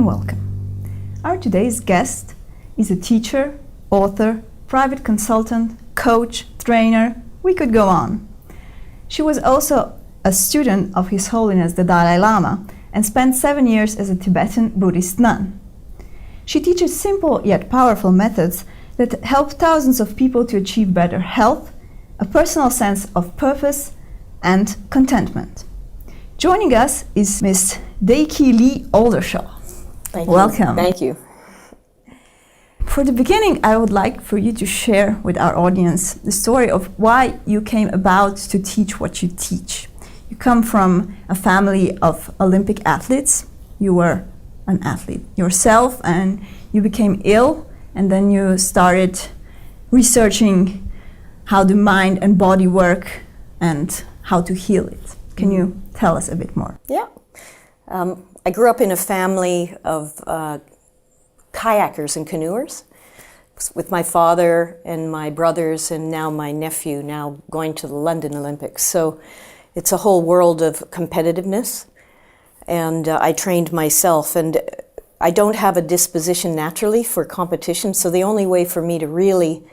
welcome. Our today's guest is a teacher, author, private consultant, coach, trainer. We could go on. She was also a student of His Holiness the Dalai Lama and spent 7 years as a Tibetan Buddhist nun. She teaches simple yet powerful methods that help thousands of people to achieve better health, a personal sense of purpose, and contentment. Joining us is Miss Dekyi Lee Aldershaw. Thank you. Welcome. Thank you. For the beginning, I would like for you to share with our audience the story of why you came about to teach what you teach. You come from a family of Olympic athletes. You were an athlete yourself, and you became ill, and then you started researching how the mind and body work and how to heal it. Can you tell us a bit more? Yeah. I grew up in a family of kayakers and canoers with my father and my brothers and now my nephew now going to the London Olympics. So it's a whole world of competitiveness, and I trained myself, and I don't have a disposition naturally for competition, so the only way for me to really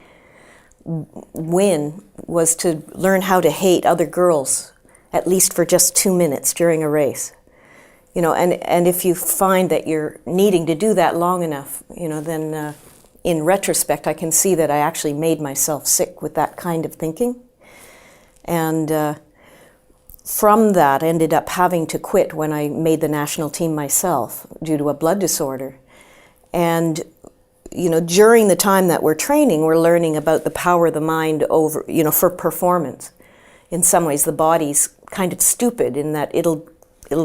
win was to learn how to hate other girls, at least for just 2 minutes during a race. You know, and if you find that you're needing to do that long enough, you know, then in retrospect, I can see that I actually made myself sick with that kind of thinking. And from that, ended up having to quit when I made the national team myself due to a blood disorder. And, you know, during the time that we're training, we're learning about the power of the mind over, you know, for performance. In some ways, the body's kind of stupid in that it'll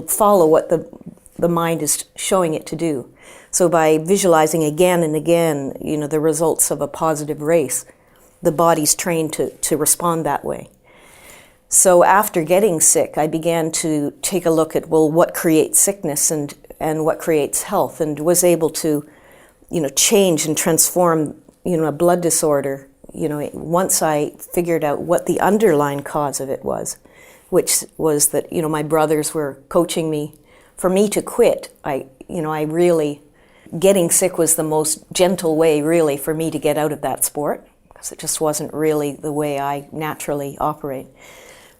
follow what the mind is showing it to do. So by visualizing again and again, you know, the results of a positive race, the body's trained to respond that way. So after getting sick, I began to take a look at, well, what creates sickness and what creates health, and was able to, you know, change and transform, you know, a blood disorder, you know, once I figured out what the underlying cause of it was, which was that, you know, my brothers were coaching me. For me to quit, I really, getting sick was the most gentle way, really, for me to get out of that sport, because it just wasn't really the way I naturally operate.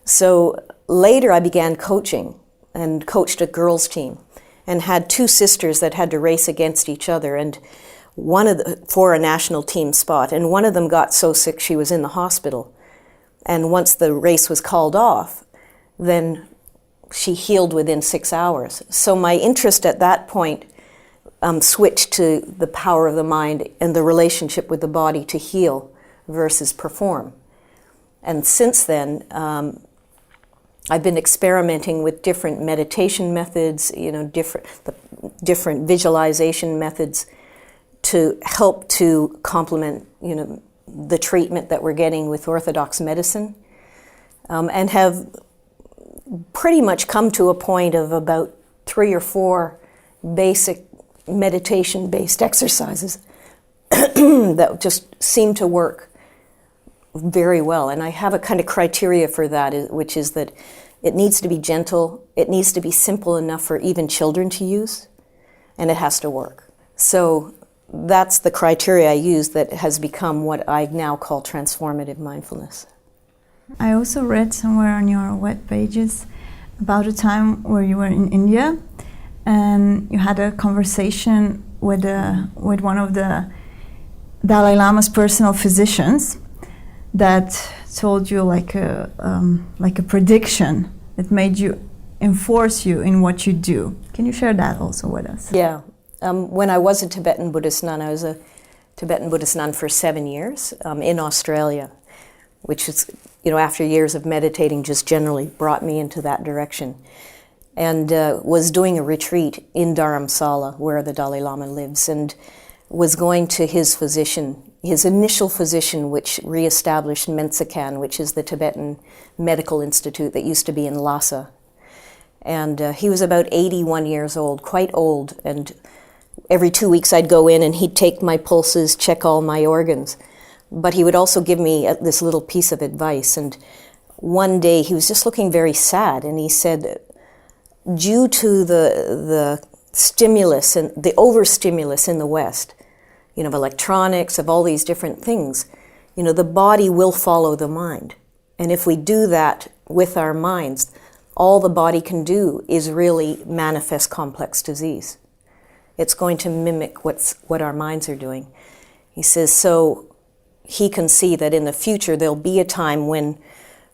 So later I began coaching and coached a girls' team and had 2 sisters that had to race against each other, and for a national team spot. And one of them got so sick she was in the hospital. And once the race was called off, then she healed within 6 hours. So my interest at that point switched to the power of the mind and the relationship with the body to heal versus perform. And since then, I've been experimenting with different meditation methods, you know, different visualization methods to help to complement, you know, the treatment that we're getting with orthodox medicine, and have pretty much come to a point of about 3 or 4 basic meditation-based exercises that just seem to work very well. And I have a kind of criteria for that, which is that it needs to be gentle, it needs to be simple enough for even children to use, and it has to work. So that's the criteria I use that has become what I now call transformative mindfulness. I also read somewhere on your web pages about a time where you were in India and you had a conversation with one of the Dalai Lama's personal physicians that told you like a prediction that made you enforce you in what you do. Can you share that also with us? Yeah. When I was a Tibetan Buddhist nun, I was a Tibetan Buddhist nun for 7 years in Australia, which is, you know, after years of meditating just generally brought me into that direction. And was doing a retreat in Dharamsala, where the Dalai Lama lives, and was going to his physician, his initial physician, which reestablished Mensakan, which is the Tibetan medical institute that used to be in Lhasa. And he was about 81 years old, quite old, and every 2 weeks I'd go in and he'd take my pulses, check all my organs. But he would also give me this little piece of advice. And one day he was just looking very sad, and he said, due to the stimulus and the overstimulus in the West, of electronics, of all these different things, the body will follow the mind. And if we do that with our minds, all the body can do is really manifest complex disease. It's going to mimic what our minds are doing. He says, so he can see that in the future there'll be a time when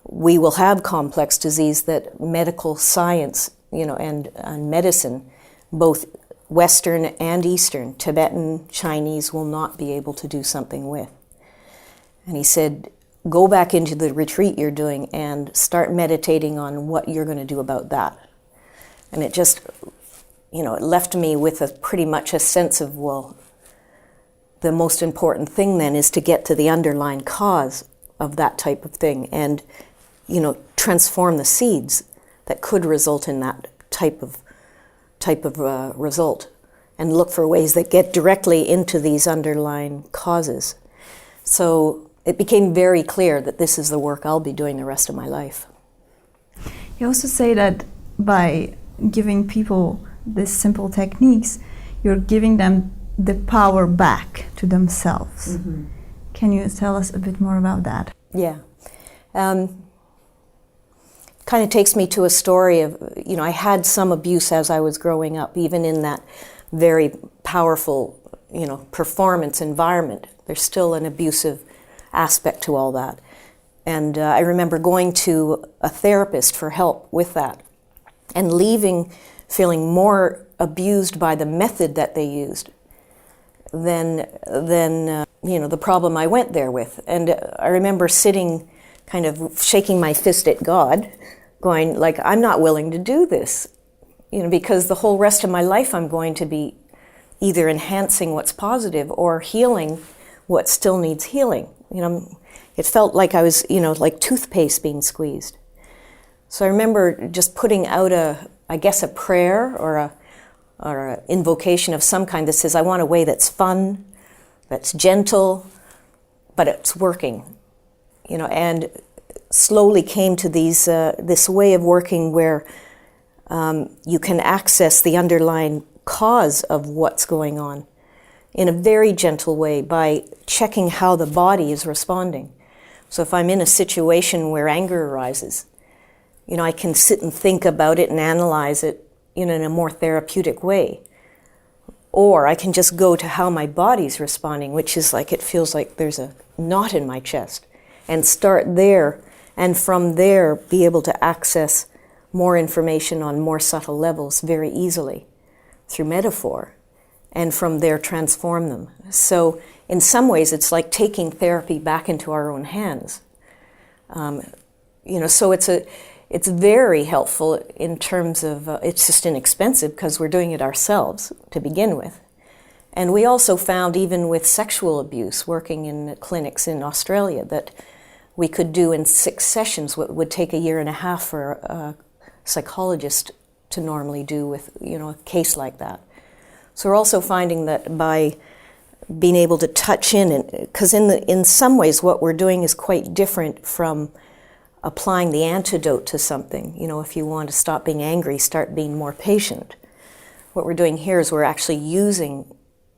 we will have complex disease that medical science, and medicine, both Western and Eastern, Tibetan, Chinese, will not be able to do something with. And he said, go back into the retreat you're doing and start meditating on what you're going to do about that. And it just, it left me with pretty much a sense of, well, the most important thing then is to get to the underlying cause of that type of thing and, transform the seeds that could result in that type of result, and look for ways that get directly into these underlying causes. So it became very clear that this is the work I'll be doing the rest of my life. You also say that by giving people these simple techniques, you're giving them the power back to themselves. Mm-hmm. Can you tell us a bit more about that? Yeah. Kind of takes me to a story of, I had some abuse as I was growing up, even in that very powerful, performance environment. There's still an abusive aspect to all that. And I remember going to a therapist for help with that and leaving feeling more abused by the method that they used than the problem I went there with. And I remember sitting kind of shaking my fist at God, going like, I'm not willing to do this, because the whole rest of my life I'm going to be either enhancing what's positive or healing what still needs healing. It felt like I was, like toothpaste being squeezed. So I remember just putting out a prayer or a invocation of some kind that says, I want a way that's fun, that's gentle, but it's working. And slowly came to this way of working where you can access the underlying cause of what's going on in a very gentle way by checking how the body is responding. So if I'm in a situation where anger arises, I can sit and think about it and analyze it in a more therapeutic way. Or I can just go to how my body's responding, which is like it feels like there's a knot in my chest, and start there, and from there be able to access more information on more subtle levels very easily through metaphor, and from there transform them. So in some ways it's like taking therapy back into our own hands. So it's very helpful in terms of, it's just inexpensive because we're doing it ourselves to begin with. And we also found, even with sexual abuse, working in clinics in Australia, that we could do in 6 sessions what would take a year and a half for a psychologist to normally do with, a case like that. So we're also finding that by being able to touch in, because in some ways what we're doing is quite different from applying the antidote to something. If you want to stop being angry, start being more patient. What we're doing here is we're actually using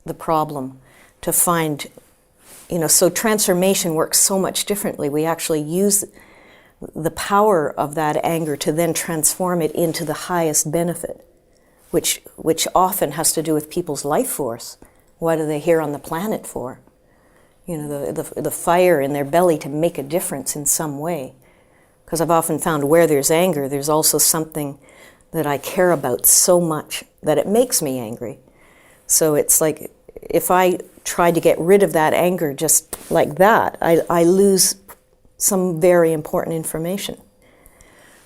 the problem to find, so transformation works so much differently. We actually use the power of that anger to then transform it into the highest benefit, which often has to do with people's life force. What are they here on the planet for? The fire in their belly to make a difference in some way. Because I've often found where there's anger, there's also something that I care about so much that it makes me angry. So it's like, if I try to get rid of that anger just like that, I lose some very important information.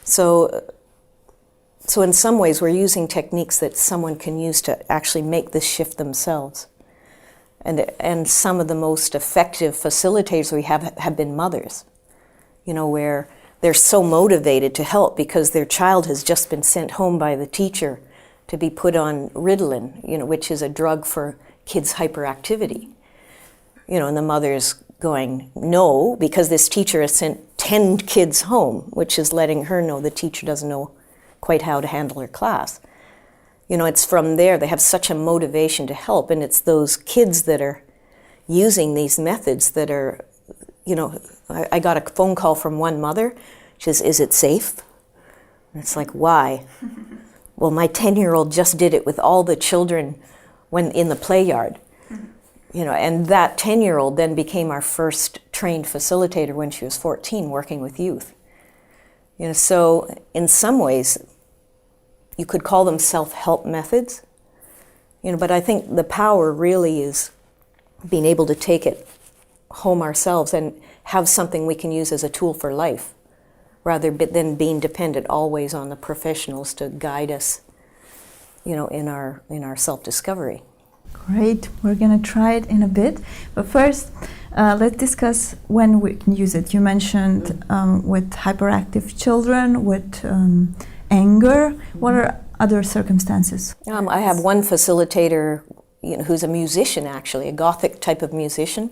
So in some ways, we're using techniques that someone can use to actually make this shift themselves. And some of the most effective facilitators we have been mothers, where they're so motivated to help because their child has just been sent home by the teacher to be put on Ritalin, which is a drug for kids' hyperactivity. And the mother's going, no, because this teacher has sent 10 kids home, which is letting her know the teacher doesn't know quite how to handle her class. it's from there. They have such a motivation to help, and it's those kids that are using these methods that are, I got a phone call from one mother. She says, "Is it safe?" And it's like, why? Well, my 10-year-old just did it with all the children when in the play yard. And that 10-year-old then became our first trained facilitator when she was 14, working with youth. So in some ways, you could call them self-help methods, but I think the power really is being able to take it home ourselves and have something we can use as a tool for life, rather than being dependent always on the professionals to guide us, in our self-discovery. Great, we're gonna try it in a bit, but first, let's discuss when we can use it. You mentioned with hyperactive children, with anger. What are other circumstances? I have one facilitator, who's a musician, actually, a Gothic type of musician,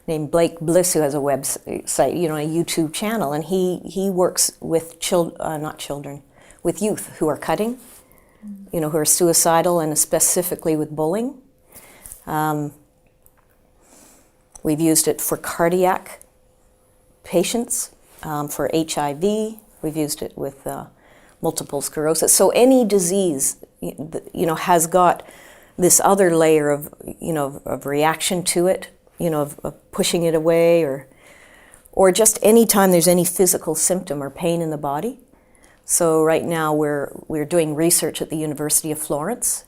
named Blake Bliss, who has a website, a YouTube channel, and he works with with youth who are cutting, who are suicidal, and specifically with bullying. We've used it for cardiac patients, for HIV. We've used it with multiple sclerosis. So any disease, has got this other layer of reaction to it, of pushing it away, or just any time there's any physical symptom or pain in the body. So right now we're doing research at the University of Florence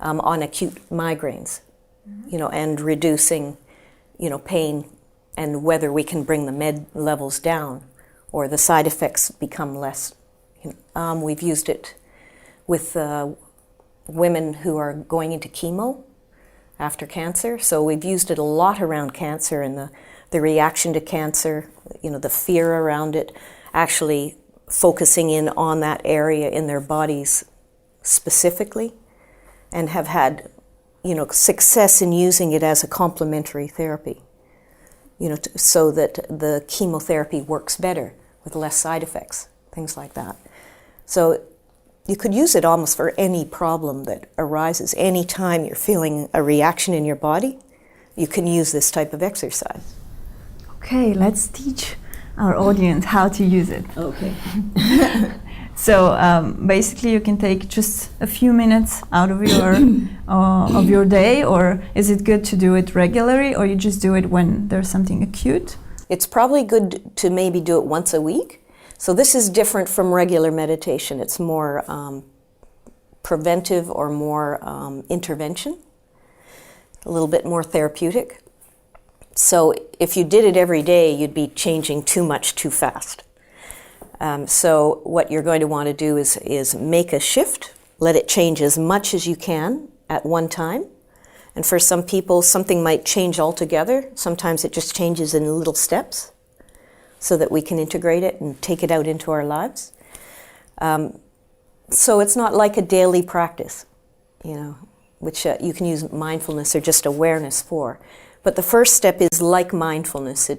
on acute migraines, and reducing, pain, and whether we can bring the med levels down or the side effects become less. We've used it with women who are going into chemo after cancer. So we've used it a lot around cancer and the reaction to cancer, the fear around it, actually focusing in on that area in their bodies specifically, and have had, success in using it as a complementary therapy, so that the chemotherapy works better with less side effects, things like that. So you could use it almost for any problem that arises. Any time you're feeling a reaction in your body, you can use this type of exercise. Okay, let's teach our audience how to use it. Okay. So basically, you can take just a few minutes out of your day, or is it good to do it regularly, or you just do it when there's something acute? It's probably good to maybe do it once a week. So this is different from regular meditation. It's more preventive or more intervention, a little bit more therapeutic. So if you did it every day, you'd be changing too much too fast. So what you're going to want to do is make a shift, let it change as much as you can at one time. And for some people, something might change altogether. Sometimes it just changes in little steps, so that we can integrate it and take it out into our lives. So it's not like a daily practice, which you can use mindfulness or just awareness for. But the first step is like mindfulness.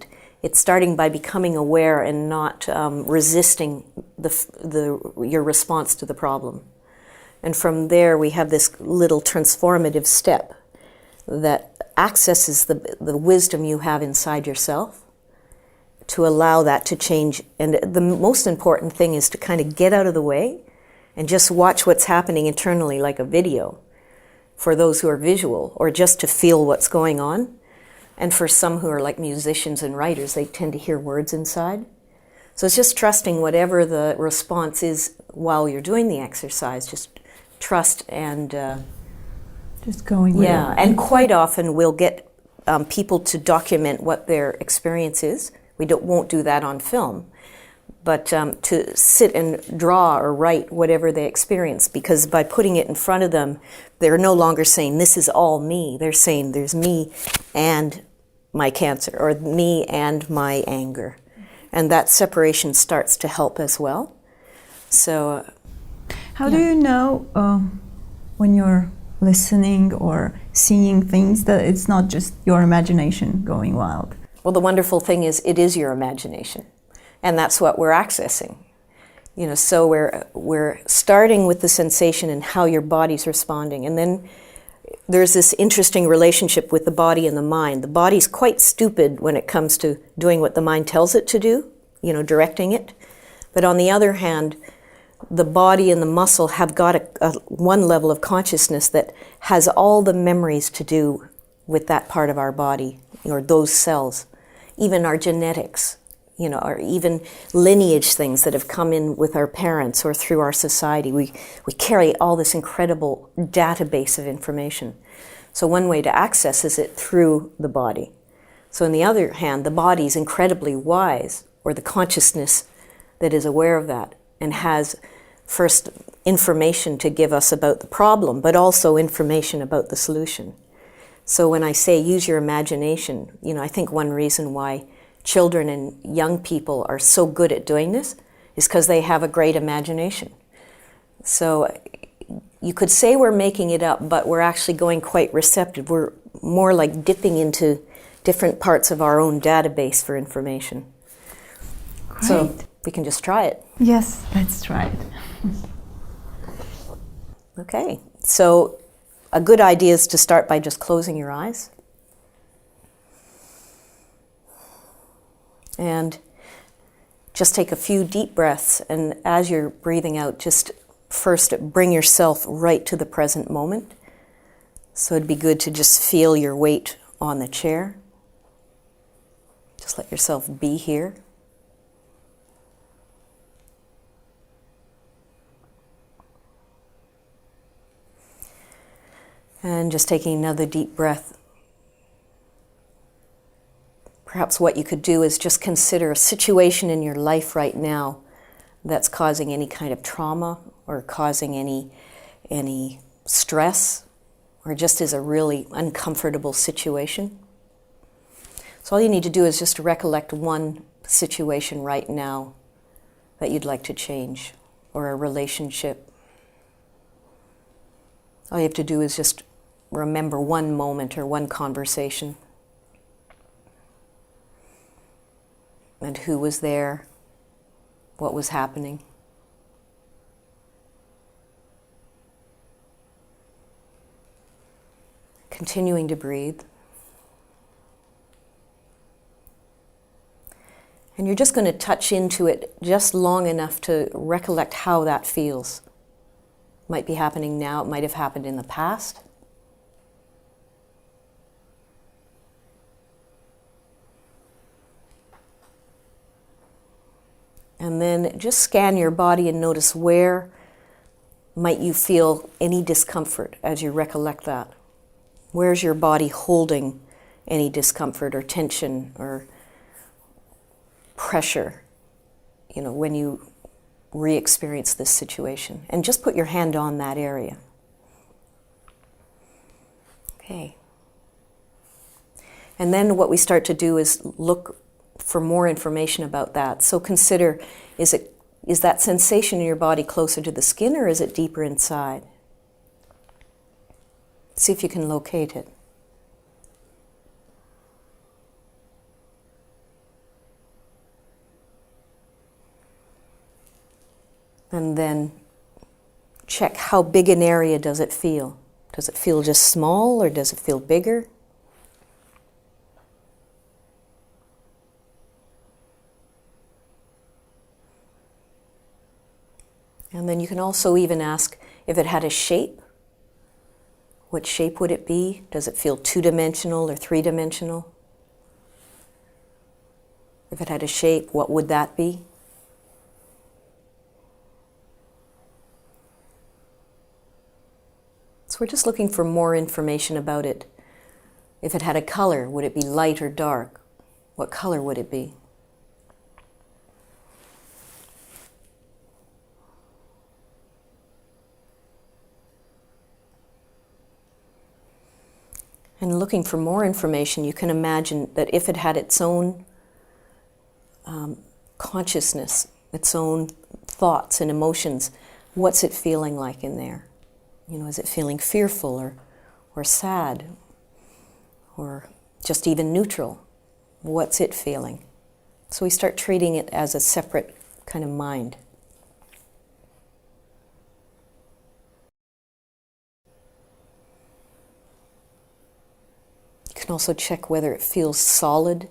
It's starting by becoming aware and not resisting your response to the problem. And from there, we have this little transformative step that accesses the wisdom you have inside yourself, to allow that to change. And the most important thing is to kind of get out of the way and just watch what's happening internally, like a video, for those who are visual, or just to feel what's going on. And for some who are like musicians and writers, they tend to hear words inside. So it's just trusting whatever the response is while you're doing the exercise, just trust and just going with it. Yeah, and quite often we'll get people to document what their experience is. We won't do that on film, but to sit and draw or write whatever they experience, because by putting it in front of them, they're no longer saying, this is all me. They're saying, there's me and my cancer, or me and my anger. And that separation starts to help as well. So, how do you know when you're listening or seeing things that it's not just your imagination going wild? Well, the wonderful thing is it is your imagination, and that's what we're accessing. So we're starting with the sensation and how your body's responding. And then there's this interesting relationship with the body and the mind. The body's quite stupid when it comes to doing what the mind tells it to do, directing it. But on the other hand, the body and the muscle have got one level of consciousness that has all the memories to do with that part of our body, or those cells, even our genetics, or even lineage things that have come in with our parents or through our society. We carry all this incredible database of information. So one way to access is it through the body. So on the other hand, the body is incredibly wise, or the consciousness that is aware of that and has first information to give us about the problem, but also information about the solution. So when I say use your imagination, I think one reason why children and young people are so good at doing this is because they have a great imagination. So you could say we're making it up, but we're actually going quite receptive. We're more like dipping into different parts of our own database for information. Great. So we can just try it. Yes, let's try it. Okay, so a good idea is to start by just closing your eyes. And just take a few deep breaths, and as you're breathing out, just first bring yourself right to the present moment. So it'd be good to just feel your weight on the chair. Just let yourself be here. And just taking another deep breath. Perhaps what you could do is just consider a situation in your life right now that's causing any kind of trauma or causing any stress, or just is a really uncomfortable situation. So all you need to do is just recollect one situation right now that you'd like to change, or a relationship. All you have to do is just remember one moment or one conversation. And who was there, what was happening. Continuing to breathe. And you're just going to touch into it just long enough to recollect how that feels. It might be happening now, it might have happened in the past. And then just scan your body and notice where might you feel any discomfort as you recollect that. Where's your body holding any discomfort or tension or pressure, when you re-experience this situation? And just put your hand on that area. Okay. And then what we start to do is look for more information about that. So consider, is that sensation in your body closer to the skin, or is it deeper inside? See if you can locate it. And then check how big an area does it feel. Does it feel just small, or does it feel bigger? And then you can also even ask if it had a shape. What shape would it be? Does it feel two-dimensional or three-dimensional? If it had a shape, what would that be? So we're just looking for more information about it. If it had a color, would it be light or dark? What color would it be? And looking for more information, you can imagine that if it had its own consciousness, its own thoughts and emotions, what's it feeling like in there? Is it feeling fearful or sad or just even neutral? What's it feeling? So we start treating it as a separate kind of mind. You can also check whether it feels solid,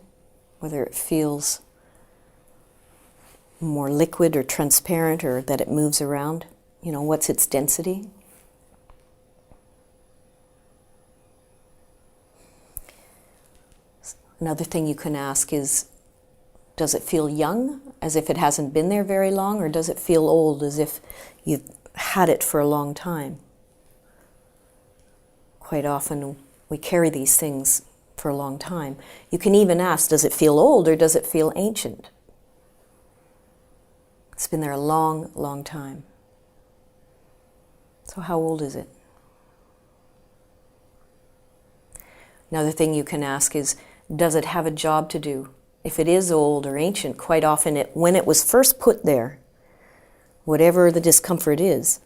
whether it feels more liquid or transparent, or that it moves around. What's its density? Another thing you can ask is, does it feel young, as if it hasn't been there very long, or does it feel old, as if you've had it for a long time? Quite often we carry these things for a long time. You can even ask, does it feel old or does it feel ancient? It's been there a long, long time. So how old is it? Another thing you can ask is, does it have a job to do? If it is old or ancient, quite often when it was first put there, whatever the discomfort is,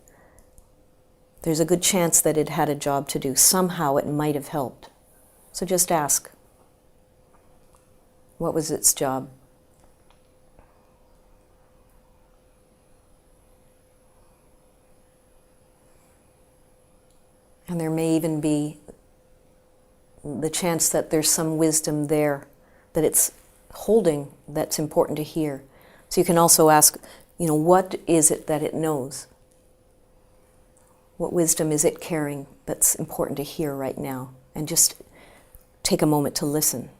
there's a good chance that it had a job to do. Somehow it might have helped. So just ask, what was its job? And there may even be the chance that there's some wisdom there that it's holding that's important to hear. So you can also ask, what is it that it knows? What wisdom is it carrying that's important to hear right now? And just take a moment to listen.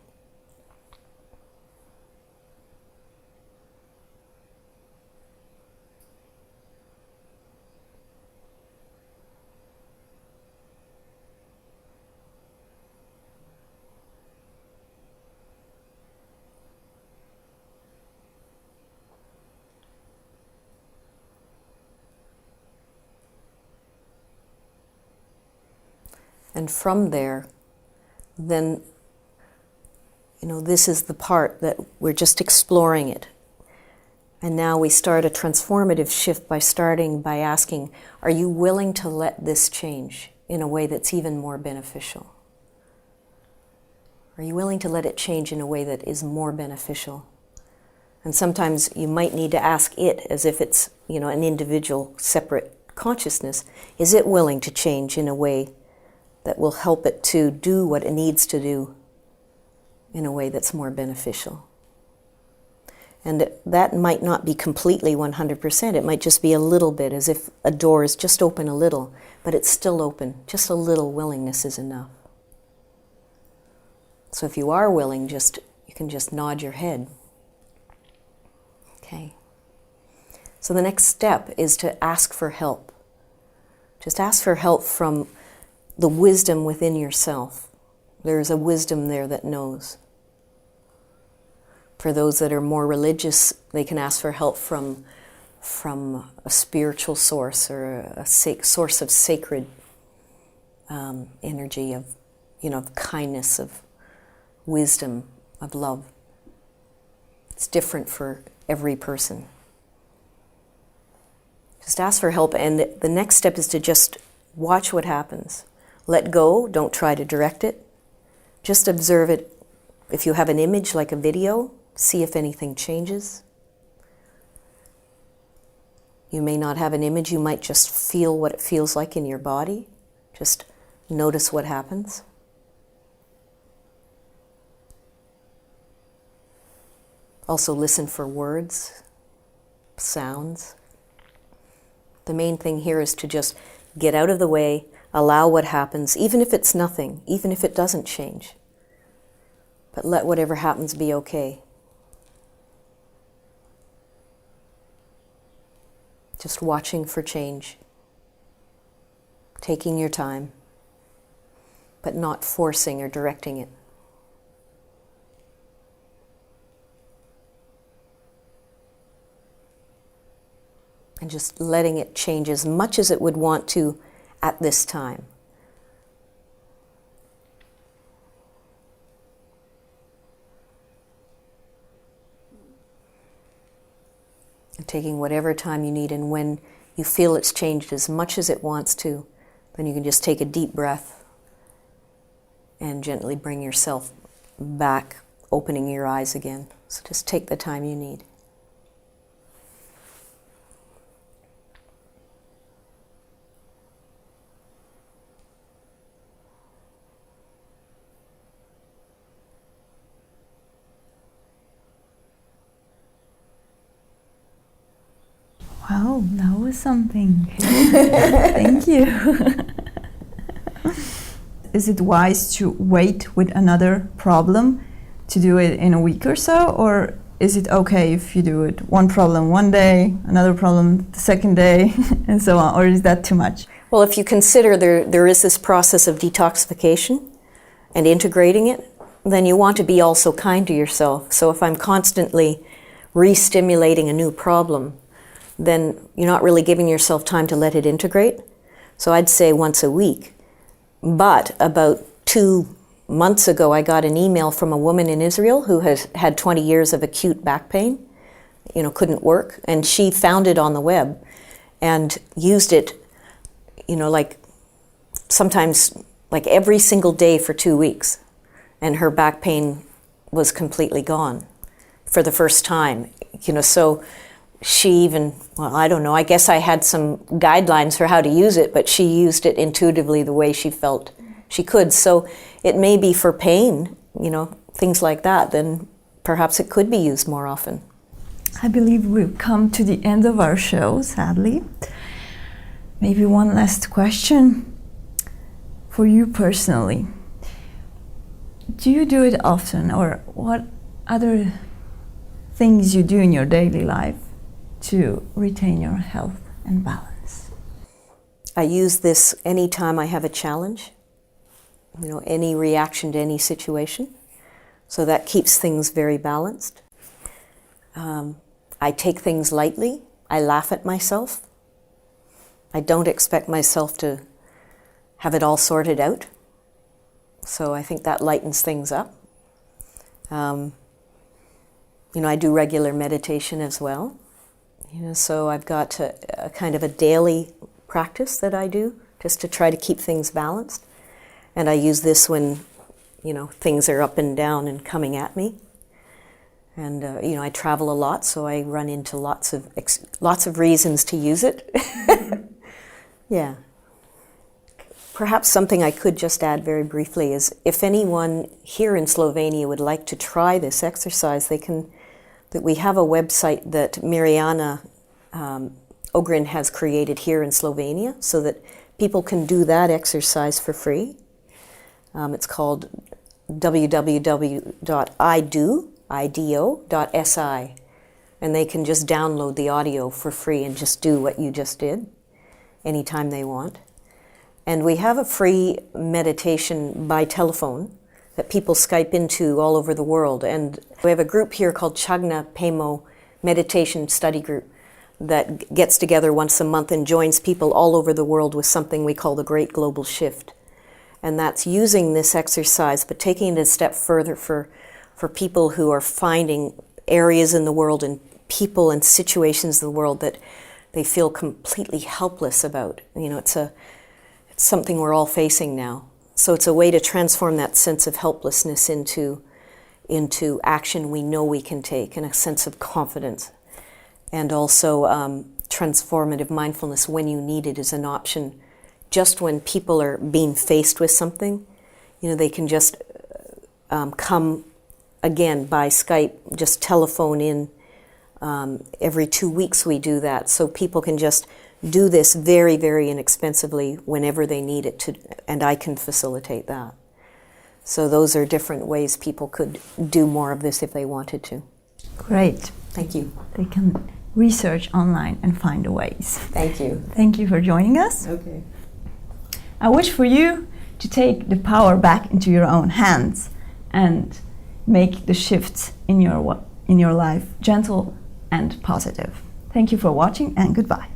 And from there, then, this is the part that we're just exploring it. And now we start a transformative shift by starting by asking, are you willing to let this change in a way that's even more beneficial? Are you willing to let it change in a way that is more beneficial? And sometimes you might need to ask it as if it's, an individual, separate consciousness. Is it willing to change in a way that will help it to do what it needs to do in a way that's more beneficial? And that might not be completely 100%. It might just be a little bit, as if a door is just open a little, but it's still open. Just a little willingness is enough. So if you are willing, you can just nod your head. Okay. So the next step is to ask for help. Just ask for help from the wisdom within yourself. There is a wisdom there that knows. For those that are more religious, they can ask for help from a spiritual source, or a source of sacred energy, of kindness, of wisdom, of love. It's different for every person. Just ask for help, and the next step is to just watch what happens. Let go, don't try to direct it. Just observe it. If you have an image like a video, see if anything changes. You may not have an image, you might just feel what it feels like in your body. Just notice what happens. Also listen for words, sounds. The main thing here is to just get out of the way, allow what happens, even if it's nothing, even if it doesn't change. But let whatever happens be okay. Just watching for change, taking your time, but not forcing or directing it. And just letting it change as much as it would want to at this time. And taking whatever time you need, and when you feel it's changed as much as it wants to, then you can just take a deep breath and gently bring yourself back, opening your eyes again. So just take the time you need. Wow, that was something. Thank you. Is it wise to wait with another problem to do it in a week or so, or is it okay if you do it one problem one day, another problem the second day, and so on, or is that too much? Well, if you consider there is this process of detoxification and integrating it, then you want to be also kind to yourself. So if I'm constantly re-stimulating a new problem, then you're not really giving yourself time to let it integrate. So I'd say once a week. But about 2 months ago, I got an email from a woman in Israel who has had 20 years of acute back pain, couldn't work, and she found it on the web and used it, like sometimes like every single day for 2 weeks, and her back pain was completely gone for the first time, so she even, I don't know, I guess I had some guidelines for how to use it, but she used it intuitively the way she felt she could. So it may be for pain, things like that, then perhaps it could be used more often. I believe we've come to the end of our show, sadly. Maybe one last question for you personally. Do you do it often, or what other things you do in your daily life to retain your health and balance? I use this anytime I have a challenge, any reaction to any situation. So that keeps things very balanced. I take things lightly. I laugh at myself. I don't expect myself to have it all sorted out. So I think that lightens things up. I do regular meditation as well. So I've got a kind of a daily practice that I do just to try to keep things balanced. And I use this when, things are up and down and coming at me. And, I travel a lot, so I run into lots of reasons to use it. Yeah. Perhaps something I could just add very briefly is if anyone here in Slovenia would like to try this exercise, that we have a website that Mirjana Ogrin has created here in Slovenia so that people can do that exercise for free. It's called www.ido.si, and they can just download the audio for free and just do what you just did anytime they want. And we have a free meditation by telephone that people Skype into all over the world. And we have a group here called Chagna Pemo Meditation Study Group that gets together once a month and joins people all over the world with something we call the Great Global Shift. And that's using this exercise, but taking it a step further for people who are finding areas in the world and people and situations in the world that they feel completely helpless about. It's something we're all facing now. So it's a way to transform that sense of helplessness into action we know we can take, and a sense of confidence. And also transformative mindfulness when you need it is an option. Just when people are being faced with something, they can just come again by Skype, just telephone in. Every 2 weeks we do that, so people can just do this very, very inexpensively whenever they need it, and I can facilitate that. So those are different ways people could do more of this if they wanted to. Great. Thank you. They can research online and find the ways. Thank you. Thank you for joining us. Okay. I wish for you to take the power back into your own hands and make the shifts in your life gentle and positive. Thank you for watching, and goodbye.